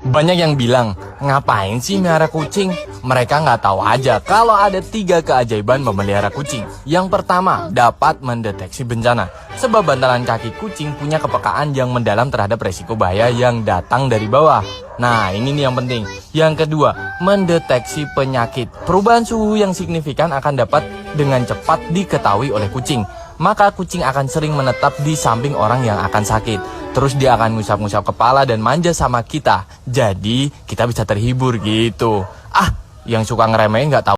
Banyak yang bilang, ngapain sih melihara kucing? Mereka nggak tahu aja kalau ada 3 keajaiban memelihara kucing. Yang pertama, dapat mendeteksi bencana. Sebab bantalan kaki kucing punya kepekaan yang mendalam terhadap resiko bahaya yang datang dari bawah. Nah, ini nih yang penting. Yang kedua, mendeteksi penyakit. Perubahan suhu yang signifikan akan dapat dengan cepat diketahui oleh kucing. Maka kucing akan sering menetap di samping orang yang akan sakit. Terus dia akan ngusap-ngusap kepala dan manja sama kita. Jadi kita bisa terhibur gitu. Yang suka ngeremehin nggak tahu.